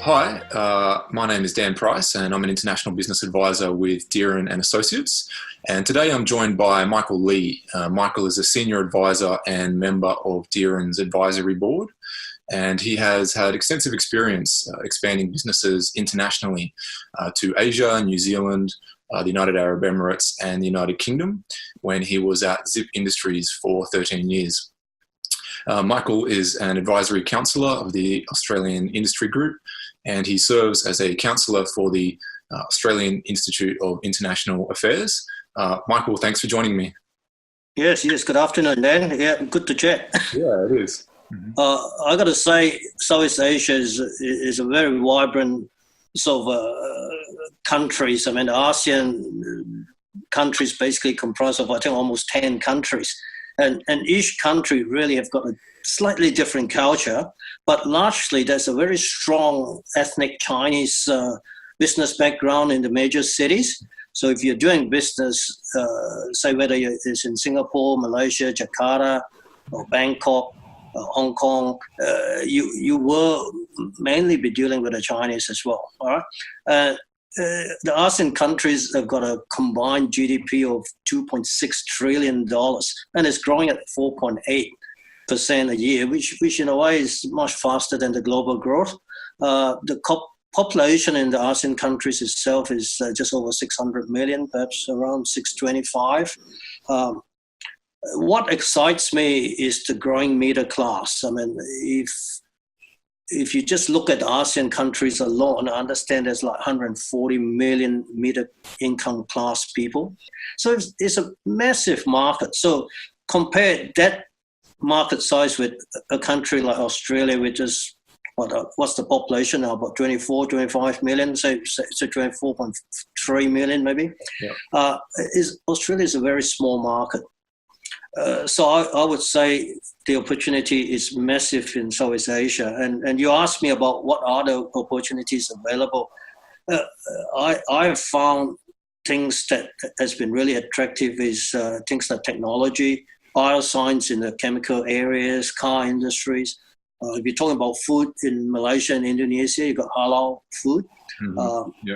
Hi, my name is Dan Price and I'm an international business advisor with Dearin and Associates. And today I'm joined by Michael Lee. Michael is a senior advisor and member of Dearin's advisory board. And he has had extensive experience expanding businesses internationally to Asia, New Zealand, the United Arab Emirates and the United Kingdom when he was at Zip Industries for 13 years. Michael is an advisory councillor of the Australian Industry Group, and he serves as a councillor for the Australian Institute of International Affairs. Michael, thanks for joining me. Yes. Good afternoon, Dan. Yeah, good to chat. Yeah, it is. Mm-hmm. I got to say, Southeast Asia is a very vibrant sort of countries. I mean, the ASEAN countries basically comprise of, I think, almost 10 countries. And each country really have got a slightly different culture, but largely there's a very strong ethnic Chinese business background in the major cities. So if you're doing business, say whether it's in Singapore, Malaysia, Jakarta, or Bangkok, Hong Kong, you will mainly be dealing with the Chinese as well. All right. The ASEAN countries have got a combined GDP of $2.6 trillion, and it's growing at 4.8% a year, which in a way is much faster than the global growth. The population in the ASEAN countries itself is just over 600 million, perhaps around 625. What excites me is the growing middle class. I mean, if you just look at ASEAN countries alone, I understand there's like 140 million middle income class people. So it's a massive market. So compare that market size with a country like Australia, which is, what's the population now? About 25 million, so 24.3 million maybe. Yeah. Australia is a very small market. So I would say the opportunity is massive in Southeast Asia. And you asked me about what are the opportunities available. I have found things that has been really attractive is things like technology, bioscience in the chemical areas, car industries. If you're talking about food in Malaysia and Indonesia, you've got halal food. Mm-hmm.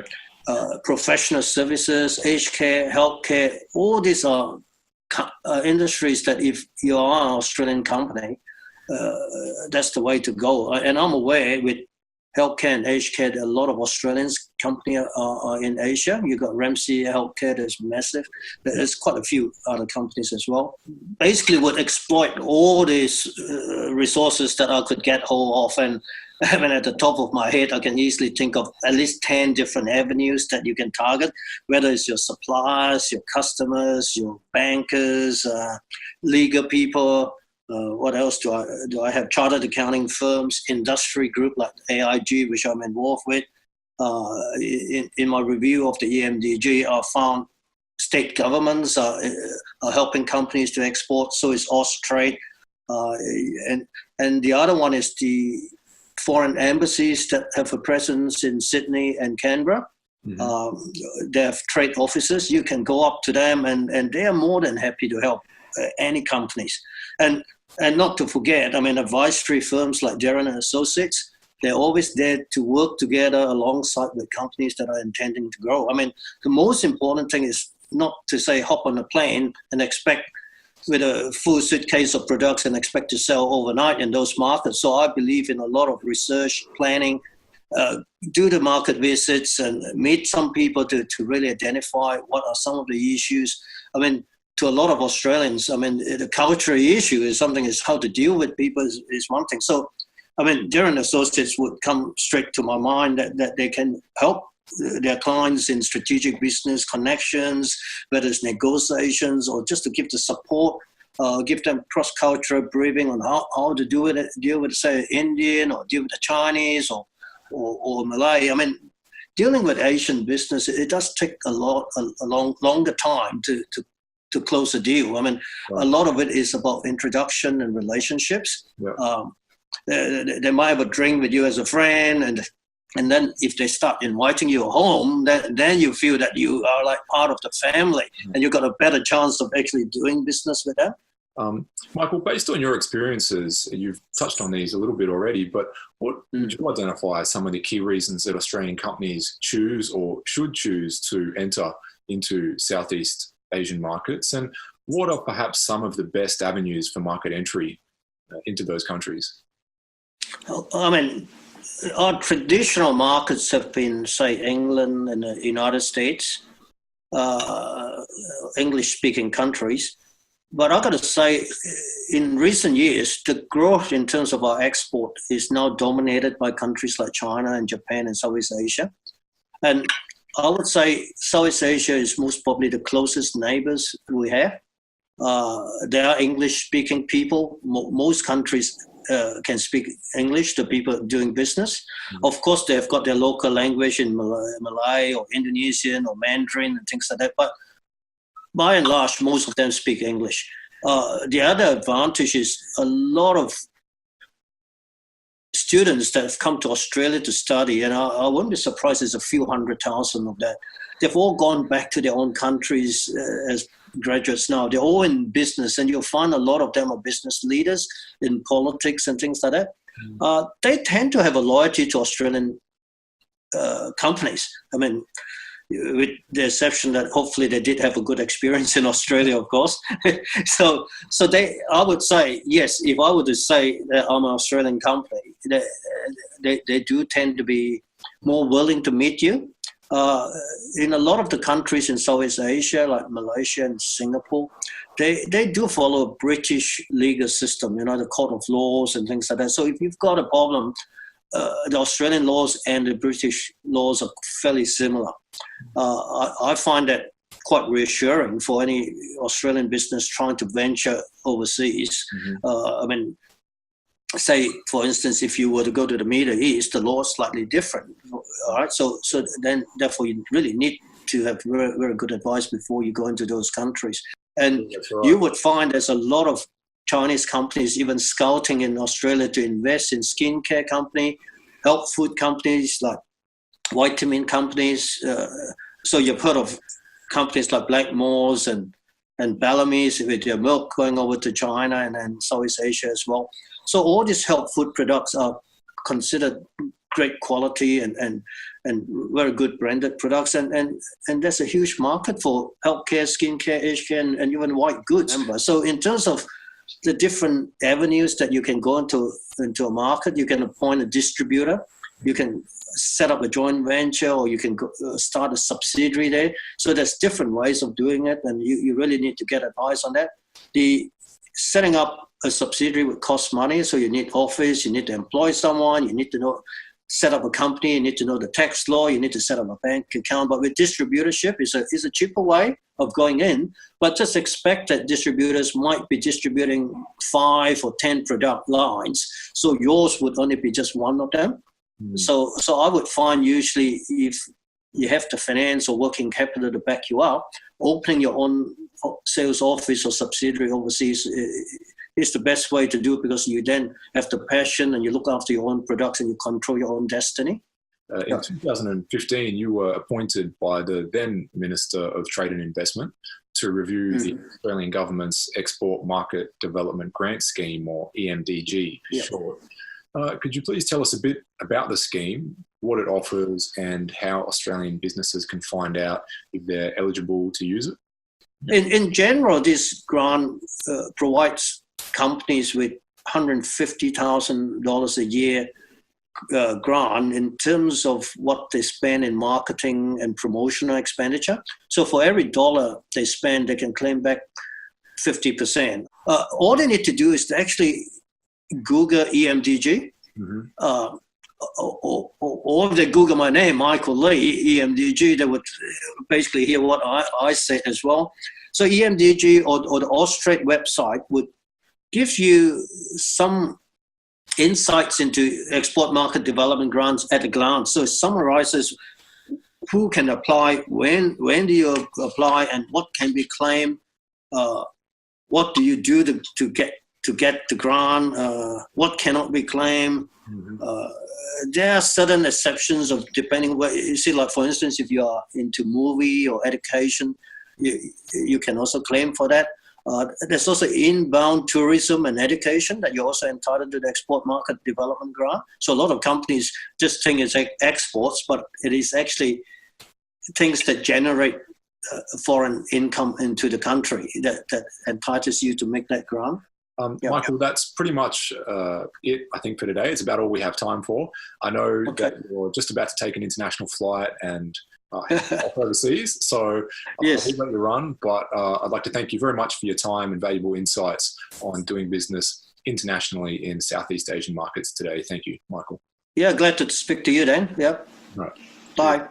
Professional services, aged care, healthcare, all these are industries that if you are an Australian company, that's the way to go. And I'm aware with healthcare and aged care, a lot of Australians companies are in Asia. You've got Ramsay Healthcare, that's massive. There's quite a few other companies as well. Basically would exploit all these resources that I could get hold of. And I mean, at the top of my head, I can easily think of at least 10 different avenues that you can target, whether it's your suppliers, your customers, your bankers, legal people. What else do I have? Chartered accounting firms, industry group like AIG, which I'm involved with. In my review of the EMDG, I found state governments are helping companies to export, so is Austrade. And the other one is the foreign embassies that have a presence in Sydney and Canberra. Mm-hmm. They have trade offices. You can go up to them and they are more than happy to help any companies. And not to forget, I mean, advisory firms like Dearin and Associates, they're always there to work together alongside with companies that are intending to grow. I mean, the most important thing is not to say hop on a plane and expect with a full suitcase of products and expect to sell overnight in those markets. So I believe in a lot of research, planning, do the market visits and meet some people to really identify what are some of the issues. I mean, to a lot of Australians, I mean, the cultural issue is something is how to deal with people is one thing. So, I mean, Dearin Associates would come straight to my mind that they can help their clients in strategic business connections, whether it's negotiations or just to give the support, give them cross-cultural briefing on how to deal with, say, Indian or deal with the Chinese or Malay. I mean, dealing with Asian business, it does take a longer time to close a deal. I mean, right. A lot of it is about introduction and relationships. Yeah. They might have a drink with you as a friend, and then if they start inviting you home, then you feel that you are like part of the family, and you've got a better chance of actually doing business with them. Michael, based on your experiences, you've touched on these a little bit already, but what would you identify as some of the key reasons that Australian companies choose or should choose to enter into Southeast Asian markets? And what are perhaps some of the best avenues for market entry into those countries? I mean, our traditional markets have been, say, England and the United States, English-speaking countries. But I've got to say, in recent years, the growth in terms of our export is now dominated by countries like China and Japan and Southeast Asia. And I would say Southeast Asia is most probably the closest neighbors we have. There are English-speaking people. Most countries can speak English, the people doing business. Of course, they've got their local language in Malay or Indonesian or Mandarin and things like that. But by and large, most of them speak English. The other advantage is a lot of students that have come to Australia to study, and I wouldn't be surprised there's a few 100,000 of that. They've all gone back to their own countries as graduates now. They're all in business, and you'll find a lot of them are business leaders in politics and things like that. They tend to have a loyalty to Australian companies. I mean, with the exception that hopefully they did have a good experience in Australia, of course. So I would say, yes, if I were to say that I'm an Australian company, they do tend to be more willing to meet you. In a lot of the countries in Southeast Asia, like Malaysia and Singapore, they do follow a British legal system, the court of laws and things like that. So if you've got a problem, the Australian laws and the British laws are fairly similar. I find that quite reassuring for any Australian business trying to venture overseas. I mean, say, for instance, if you were to go to the Middle East, the law is slightly different. All right, so then therefore you really need to have very, very good advice before you go into those countries. And you would find there's a lot of Chinese companies even scouting in Australia to invest in skincare company, health food companies like vitamin companies. So you've heard of companies like Blackmores and Bellamy's with their milk going over to China and Southeast Asia as well. So all these health food products are considered great quality and very good branded products. And there's a huge market for healthcare, skincare, aged care, and even white goods. So in terms of the different avenues that you can go into a market, you can appoint a distributor, you can set up a joint venture, or you can start a subsidiary there. So there's different ways of doing it, and you really need to get advice on that. The setting up a subsidiary would cost money, so you need office, you need to employ someone, you need to set up a company, you need to know the tax law, you need to set up a bank account. But with distributorship, is a cheaper way of going in, but just expect that distributors might be distributing 5 or 10 product lines, so yours would only be just one of them. So I would find usually if you have the finance or working capital to back you up, opening your own sales office or subsidiary overseas is the best way to do it, because you then have the passion and you look after your own products and you control your own destiny. In 2015, you were appointed by the then Minister of Trade and Investment to review the Australian government's Export Market Development Grant Scheme, or EMDG for short. Could you please tell us a bit about the scheme, what it offers, and how Australian businesses can find out if they're eligible to use it? In general, this grant provides companies with $150,000 a year grant in terms of what they spend in marketing and promotional expenditure. So for every dollar they spend, they can claim back 50%. All they need to do is to actually Google EMDG, or if they Google my name, Michael Lee, EMDG, they would basically hear what I said as well. So EMDG or the Austrade website would give you some insights into export market development grants at a glance. So it summarizes who can apply, when do you apply, and what can be claimed, what do you do to get the grant, what cannot be claimed. There are certain exceptions of depending where you see, like for instance, if you are into movie or education, you can also claim for that. There's also inbound tourism and education that you're also entitled to the export market development grant. So a lot of companies just think it's exports, but it is actually things that generate foreign income into the country that entitles you to make that grant. Michael, that's pretty much it, I think, for today. It's about all we have time for. I know that you're just about to take an international flight and off overseas, so yes. I'll let you run, but I'd like to thank you very much for your time and valuable insights on doing business internationally in Southeast Asian markets today. Thank you, Michael. Yeah, glad to speak to you then. Yeah. Right. Bye.